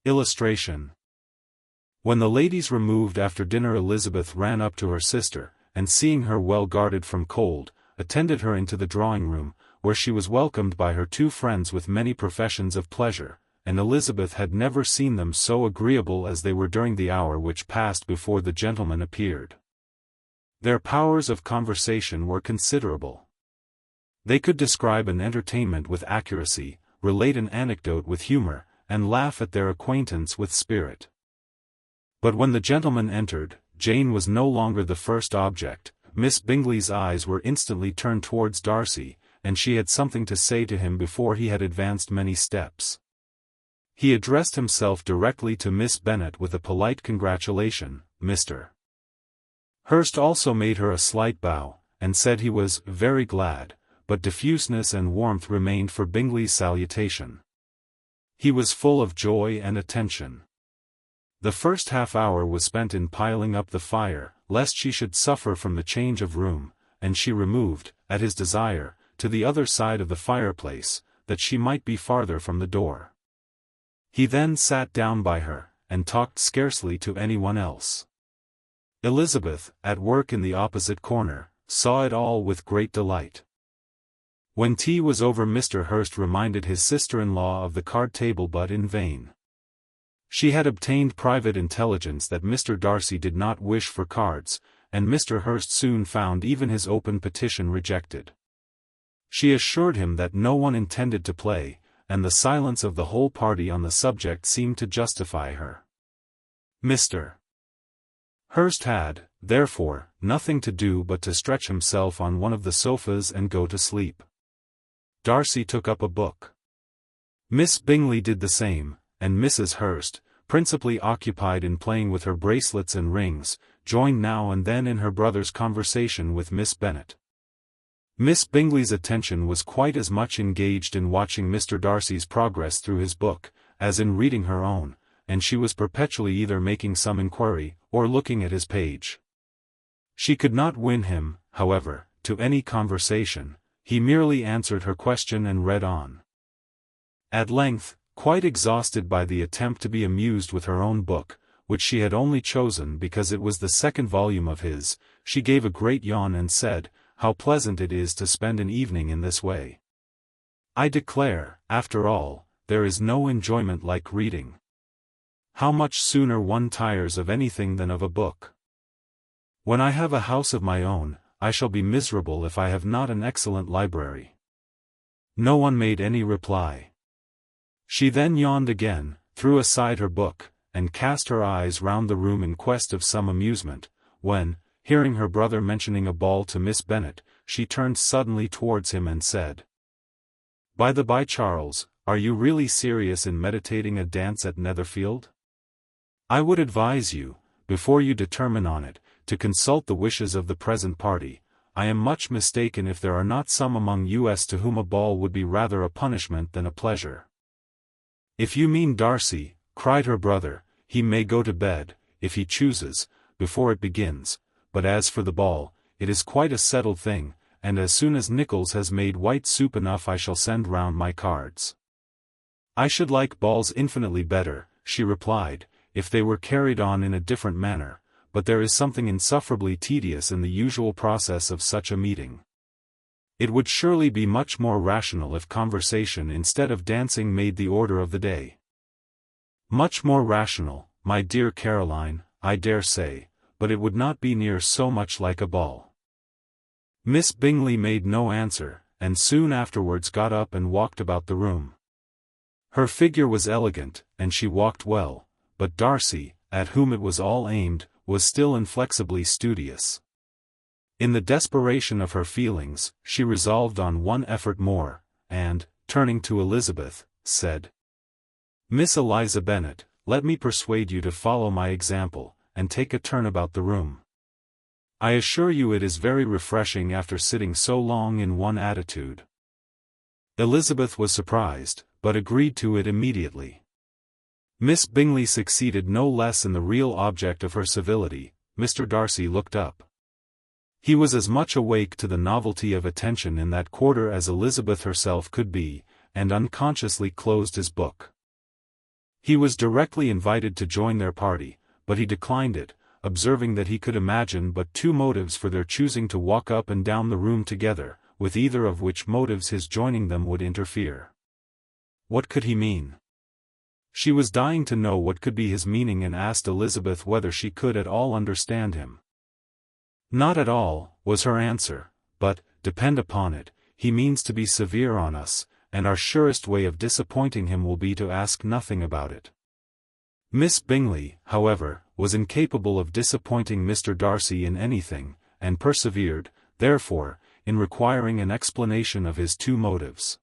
Illustration. When the ladies removed after dinner, Elizabeth ran up to her sister, and seeing her well guarded from cold, attended her into the drawing-room, where she was welcomed by her two friends with many professions of pleasure, and Elizabeth had never seen them so agreeable as they were during the hour which passed before the gentlemen appeared. Their powers of conversation were considerable. They could describe an entertainment with accuracy, relate an anecdote with humor, and laugh at their acquaintance with spirit. But when the gentlemen entered, Jane was no longer the first object. Miss Bingley's eyes were instantly turned towards Darcy, and she had something to say to him before he had advanced many steps. He addressed himself directly to Miss Bennet with a polite congratulation. Mr. Hurst also made her a slight bow, and said he was very glad, but diffuseness and warmth remained for Bingley's salutation. He was full of joy and attention. The first half-hour was spent in piling up the fire, lest she should suffer from the change of room, and she removed, at his desire, to the other side of the fireplace, that she might be farther from the door. He then sat down by her, and talked scarcely to anyone else. Elizabeth, at work in the opposite corner, saw it all with great delight. When tea was over, Mr. Hurst reminded his sister-in-law of the card-table, but in vain. She had obtained private intelligence that Mr. Darcy did not wish for cards, and Mr. Hurst soon found even his open petition rejected. She assured him that no one intended to play, and the silence of the whole party on the subject seemed to justify her. Mr. Hurst had, therefore, nothing to do but to stretch himself on one of the sofas and go to sleep. Darcy took up a book. Miss Bingley did the same, and Mrs. Hurst, principally occupied in playing with her bracelets and rings, joined now and then in her brother's conversation with Miss Bennet. Miss Bingley's attention was quite as much engaged in watching Mr. Darcy's progress through his book, as in reading her own, and she was perpetually either making some inquiry, or looking at his page. She could not win him, however, to any conversation. He merely answered her question and read on. At length, quite exhausted by the attempt to be amused with her own book, which she had only chosen because it was the second volume of his, she gave a great yawn and said, "How pleasant it is to spend an evening in this way. I declare, after all, there is no enjoyment like reading. How much sooner one tires of anything than of a book. When I have a house of my own, I shall be miserable if I have not an excellent library." No one made any reply. She then yawned again, threw aside her book, and cast her eyes round the room in quest of some amusement, when, hearing her brother mentioning a ball to Miss Bennet, she turned suddenly towards him and said, "By the by, Charles, are you really serious in meditating a dance at Netherfield? I would advise you, before you determine on it, to consult the wishes of the present party. I am much mistaken if there are not some among us to whom a ball would be rather a punishment than a pleasure." "If you mean Darcy," cried her brother, "he may go to bed, if he chooses, before it begins, but as for the ball, it is quite a settled thing, and as soon as Nichols has made white soup enough I shall send round my cards." "I should like balls infinitely better," she replied, "if they were carried on in a different manner, but there is something insufferably tedious in the usual process of such a meeting. It would surely be much more rational if conversation instead of dancing made the order of the day." "Much more rational, my dear Caroline, I dare say, but it would not be near so much like a ball." Miss Bingley made no answer, and soon afterwards got up and walked about the room. Her figure was elegant, and she walked well, but Darcy, at whom it was all aimed, was still inflexibly studious. In the desperation of her feelings, she resolved on one effort more, and, turning to Elizabeth, said, "Miss Eliza Bennet, let me persuade you to follow my example, and take a turn about the room. I assure you it is very refreshing after sitting so long in one attitude." Elizabeth was surprised, but agreed to it immediately. Miss Bingley succeeded no less in the real object of her civility. Mr. Darcy looked up. He was as much awake to the novelty of attention in that quarter as Elizabeth herself could be, and unconsciously closed his book. He was directly invited to join their party, but he declined it, observing that he could imagine but two motives for their choosing to walk up and down the room together, with either of which motives his joining them would interfere. What could he mean? She was dying to know what could be his meaning and asked Elizabeth whether she could at all understand him. Not at all, was her answer, but, depend upon it, he means to be severe on us, and our surest way of disappointing him will be to ask nothing about it. Miss Bingley, however, was incapable of disappointing Mr. Darcy in anything, and persevered, therefore, in requiring an explanation of his two motives.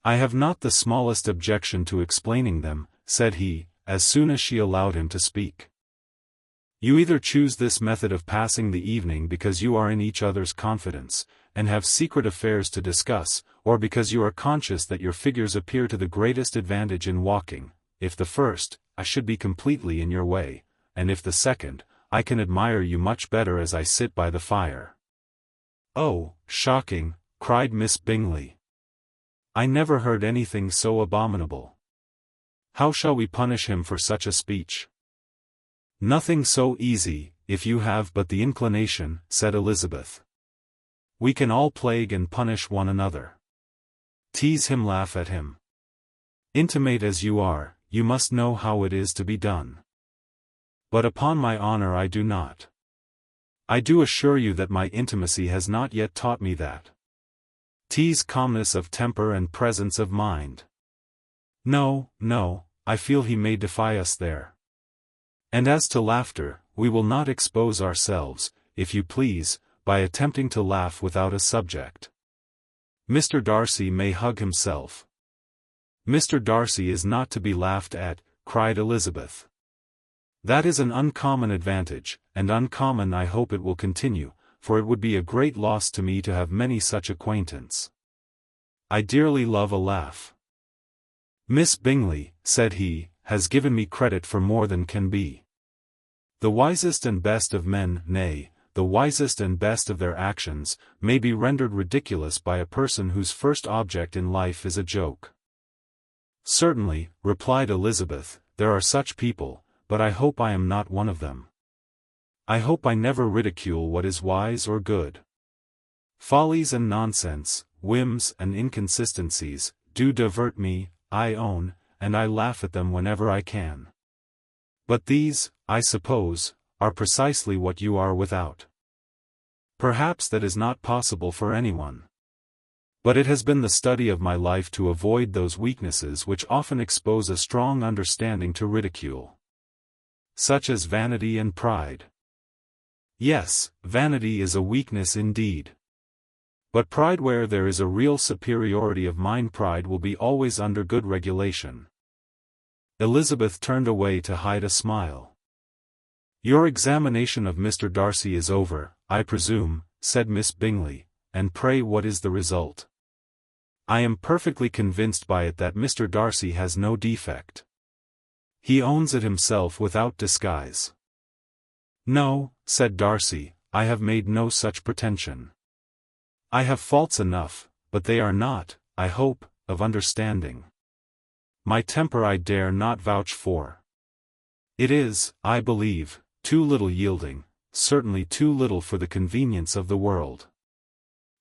"I have not the smallest objection to explaining them," said he, as soon as she allowed him to speak. "You either choose this method of passing the evening because you are in each other's confidence, and have secret affairs to discuss, or because you are conscious that your figures appear to the greatest advantage in walking. If the first, I should be completely in your way, and if the second, I can admire you much better as I sit by the fire." "Oh, shocking!" cried Miss Bingley. "I never heard anything so abominable. How shall we punish him for such a speech?" "Nothing so easy, if you have but the inclination," said Elizabeth. "We can all plague and punish one another. Tease him, laugh at him. Intimate as you are, you must know how it is to be done. But upon my honor I do not. I do assure you that my intimacy has not yet taught me that. Tease calmness of temper and presence of mind. No, no, I feel he may defy us there. And as to laughter, we will not expose ourselves, if you please, by attempting to laugh without a subject. Mr. Darcy may hug himself." "Mr. Darcy is not to be laughed at," cried Elizabeth. "That is an uncommon advantage, and uncommon I hope it will continue, for it would be a great loss to me to have many such acquaintance. I dearly love a laugh. Miss Bingley," said he, "has given me credit for more than can be. The wisest and best of men, nay, the wisest and best of their actions, may be rendered ridiculous by a person whose first object in life is a joke." "Certainly," replied Elizabeth, "there are such people, but I hope I am not one of them. I hope I never ridicule what is wise or good. Follies and nonsense, whims and inconsistencies, do divert me, I own, and I laugh at them whenever I can. But these, I suppose, are precisely what you are without. Perhaps that is not possible for anyone. But it has been the study of my life to avoid those weaknesses which often expose a strong understanding to ridicule. Such as vanity and pride. Yes, vanity is a weakness indeed. But pride, where there is a real superiority of mind, pride will be always under good regulation." Elizabeth turned away to hide a smile. "Your examination of Mr. Darcy is over, I presume," said Miss Bingley, "and pray what is the result?" "I am perfectly convinced by it that Mr. Darcy has no defect. He owns it himself without disguise." "No," said Darcy, "I have made no such pretension. I have faults enough, but they are not, I hope, of understanding. My temper I dare not vouch for. It is, I believe, too little yielding, certainly too little for the convenience of the world.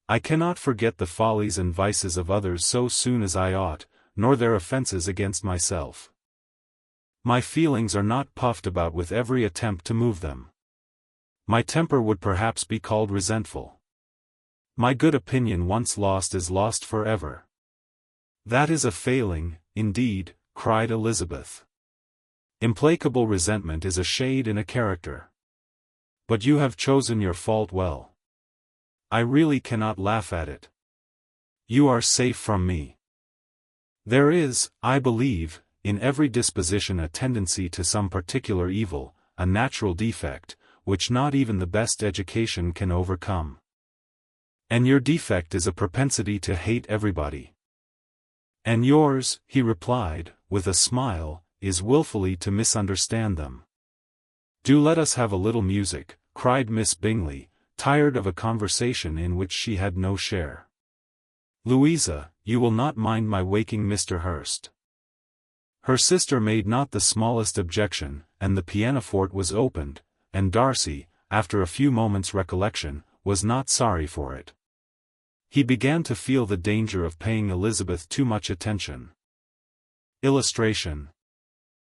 I cannot forget the follies and vices of others so soon as I ought, nor their offences against myself. My feelings are not puffed about with every attempt to move them. My temper would perhaps be called resentful. My good opinion once lost is lost forever." "That is a failing, indeed," cried Elizabeth. "Implacable resentment is a shade in a character. But you have chosen your fault well. I really cannot laugh at it. You are safe from me. There is, I believe, in every disposition a tendency to some particular evil, a natural defect, which not even the best education can overcome. And your defect is a propensity to hate everybody. And yours," he replied, with a smile, "is willfully to misunderstand them." "Do let us have a little music," cried Miss Bingley, tired of a conversation in which she had no share. "Louisa, you will not mind my waking Mr. Hurst?" Her sister made not the smallest objection, and the pianoforte was opened, and Darcy, after a few moments' recollection, was not sorry for it. He began to feel the danger of paying Elizabeth too much attention. Illustration.